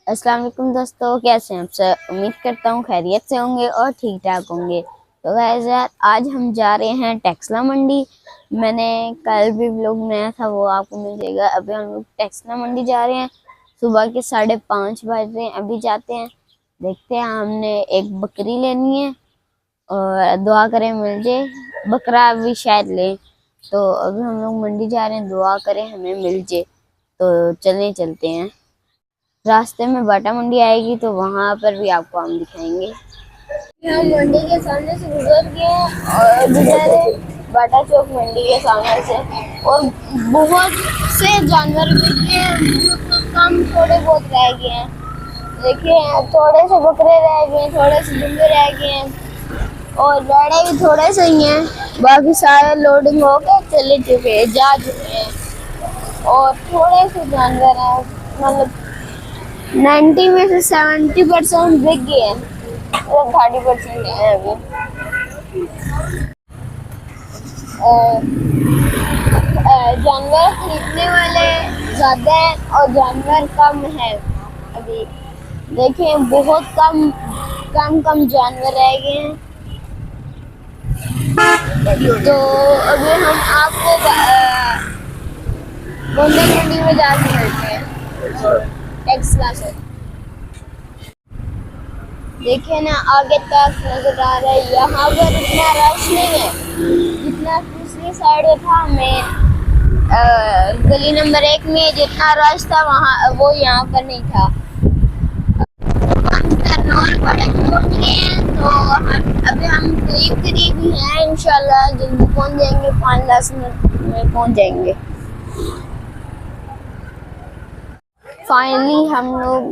अस्सलाम वालेकुम दोस्तों, कैसे हैं आप सब। उम्मीद करता हूँ खैरियत से होंगे और ठीक ठाक होंगे। तो गाइस यार, आज हम जा रहे हैं टेक्सला मंडी। मैंने कल भी व्लॉग बनाया था, वो आपको मिल जाएगा। अभी हम लोग टेक्सला मंडी जा रहे हैं। सुबह के 5:30 बज रहे हैं, अभी जाते हैं। देखते हैं, हमने एक बकरी लेनी है और दुआ करें मिल जाए। बकरा अभी शायद लें। तो अभी हम लोग मंडी जा रहे हैं, दुआ करें हमें मिल जाए। तो चलते हैं। रास्ते में बाटा मंडी आएगी तो वहां पर भी आपको हम दिखाएंगे। हम मंडी के सामने से गुजर गए और गुजरे बाटा चौक मंडी के सामने से, और बहुत से जानवर बिक गए हैं। कम थोड़े बहुत रह गए हैं। देखिए, थोड़े से बकरे रह गए हैं, थोड़े से दुम्बे रह गए हैं और भेड़े भी थोड़े से ही हैं। बाकी सारे लोडिंग हो गए, चले चुके जा चुके हैं। और थोड़े से जानवर हैं, मतलब 90 में से 70% बिक गए हैं, मतलब 30% है अभी। जानवर खरीदने वाले ज्यादा हैं और जानवर कम है अभी। देखें, बहुत कम जानवर रह गए हैं। तो अभी हम आपको गोंडल मंडी में जाके मिलते हैं टेक्सला से। देखिए ना, आगे तक नजर आ रहा है। यहाँ पर इतना रश नहीं है जितना दूसरी साइड में था। गली नंबर 1 में जितना रश था वहाँ, वो यहाँ पर नहीं था। तो अभी हम करीब ही हैं, इंशाल्लाह जल्दी पहुँच जाएंगे। 5-10 मिनट में पहुँच जाएंगे। फाइनली हम लोग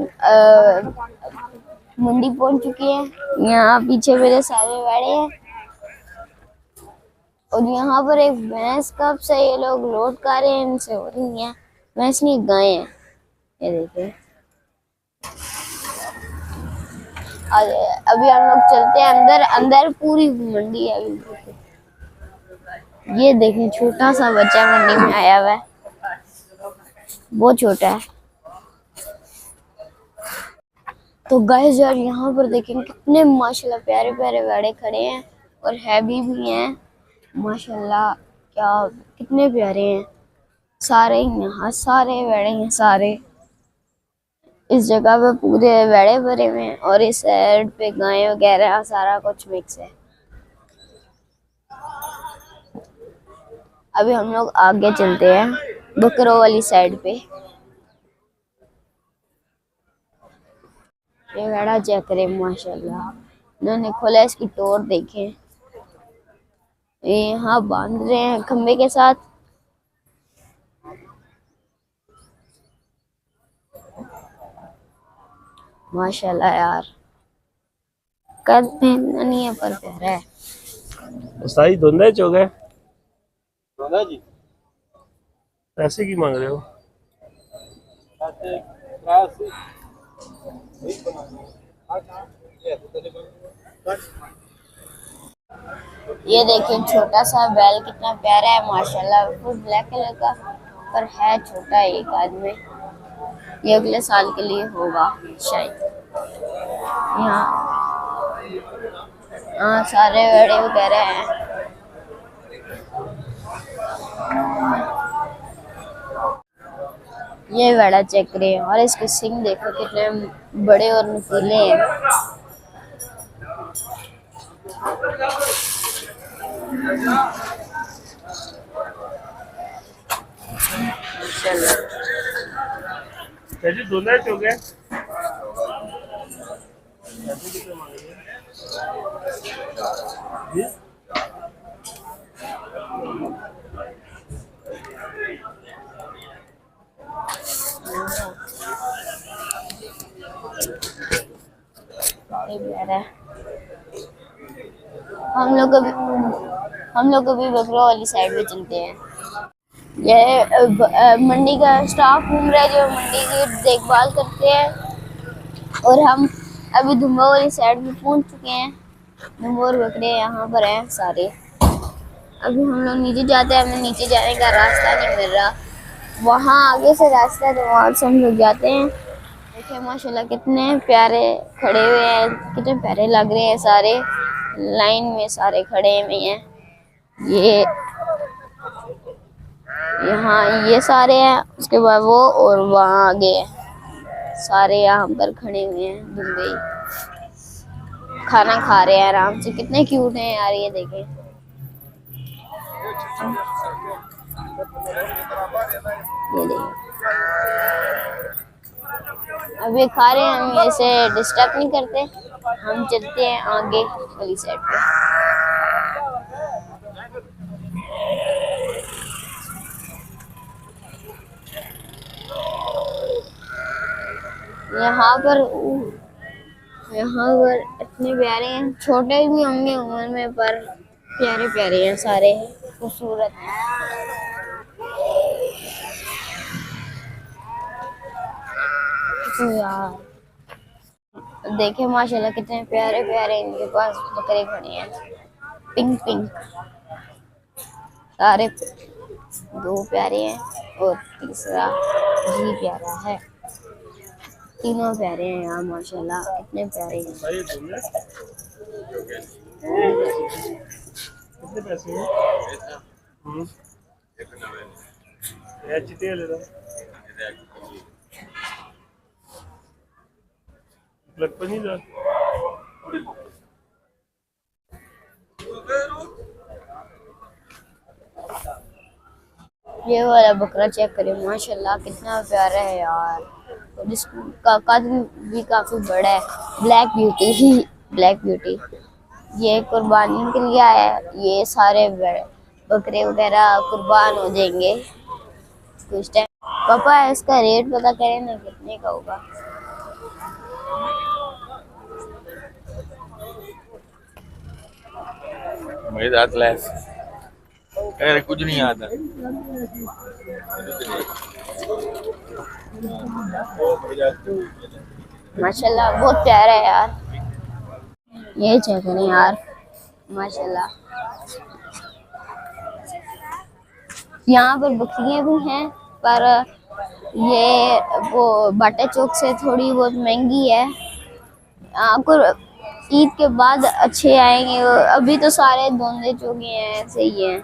मंडी पहुंच चुके हैं। यहाँ पीछे मेरे सारे बैठे हैं और यहाँ पर एक भैंस कब से ये लोग लोड कर रहे हैं, इनसे हो रही है। भैंस नहीं, गाय है। ये देखिए, अभी हम लोग चलते हैं अंदर। अंदर पूरी मंडी है अभी। ये देखें, छोटा सा बच्चा मंडी में आया हुआ है, बहुत छोटा है। तो गाइस यार, यहाँ पर देखें कितने माशाल्लाह प्यारे प्यारे वेड़े खड़े हैं और हैवी भी हैं माशाल्लाह। क्या कितने प्यारे हैं सारे। यहाँ सारे वेड़े हैं, सारे इस जगह पे पूरे वेड़े भरे हुए हैं और इस साइड पे गाय वगैरह सारा कुछ मिक्स है। अभी हम लोग आगे चलते हैं बकरों वाली साइड पे। ये वेड़ा चेक करे माशाल्लाह, इन्होंने खोला, इसकी टोर देखें। ये यहाँ बांध रहे हैं खंबे के साथ। माशाल्लाह यार, कद पहनना नहीं है पर प्यारा है। उस्ताद जी धुंधे हो गए जी। पैसे की मांग रहे हो? ये देखिए, छोटा सा बैल कितना प्यारा है माशाल्लाह। फुल ब्लैक कलर का, पर है छोटा एक आदमी। ये अगले साल के लिए होगा शायद। यहाँ हाँ, सारे बड़े वगैरह हैं। ये बड़ा चेक रहे हैं और इसके सिंग देखो कितने बड़े और नुकीले हैं। जी धुंधे हो गए। हम लोग अभी बकरों वाली साइड में चलते हैं। ये मंडी का स्टाफ घूम रहा है जो मंडी की देखभाल करते हैं। और हम अभी धुम्बा वाली साइड में पहुंच चुके हैं। धुम्बा और बकरे यहाँ पर हैं सारे। अभी हम लोग नीचे जाते हैं, हमें नीचे जाने का रास्ता नहीं मिल रहा। वहाँ आगे से रास्ता है, तो वहाँ से हम लोग जाते हैं। देखिए माशाल्लाह कितने प्यारे खड़े हुए हैं, कितने प्यारे लग रहे हैं सारे, लाइन में सारे खड़े हुए हैं। ये यहाँ ये सारे हैं, उसके बाद वो और वहाँ आगे है, सारे यहाँ पर खड़े हुए हैं। दुबई खाना खा रहे हैं आराम से, कितने क्यूट हैं यार ये देखें। ये देखें अब ये खा रहे हैं, हम ऐसे डिस्टर्ब नहीं करते, हम चलते हैं आगे वाली साइड पे। यहाँ पर इतने प्यारे हैं, छोटे भी होंगे उम्र में पर प्यारे प्यारे हैं सारे, खूबसूरत हैं। तो यार देखे माशाल्लाह कितने प्यारे प्यारे इनके पास बकरे खड़े हैं, पिंक पिंक सारे, दो प्यारे हैं और तीसरा भी प्यारा है। तीनों प्यारे हैं यार माशाल्लाह, कितने प्यारे हैं। कितने पैसे हैं? नहीं जा ये वाला बकरा चेक करें माशाल्लाह कितना प्यारा है यार, और इसका कद भी काफी बड़ा है। ब्लैक ब्यूटी ही ब्लैक ब्यूटी, ये कुर्बानी के लिए आया है। ये सारे बकरे वगैरह कुर्बान हो जाएंगे कुछ टाइम। पापा इसका रेट पता करें ना कितने का होगा। मेरे साथ लैस अरे कुछ नहीं आता। माशाल्लाह बहुत प्यारा है यार, ये चेक करें यार माशाल्लाह। यहाँ पर बकरियां भी हैं पर ये वो बाटा चौक से थोड़ी बहुत महंगी है। आपको ईद के बाद अच्छे आएंगे, अभी तो सारे धोंधे चौके हैं, ऐसे ही हैं।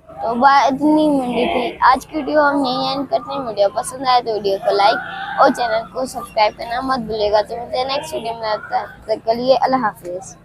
तो इतनी मंडी थी आज की वीडियो, हम यही एंड करते हैं। वीडियो पसंद आए तो वीडियो को लाइक और चैनल को सब्सक्राइब करना मत भूलिएगा। तो मिलते हैं नेक्स्ट वीडियो में, तब तक के लिए अल्लाह हाफिज़।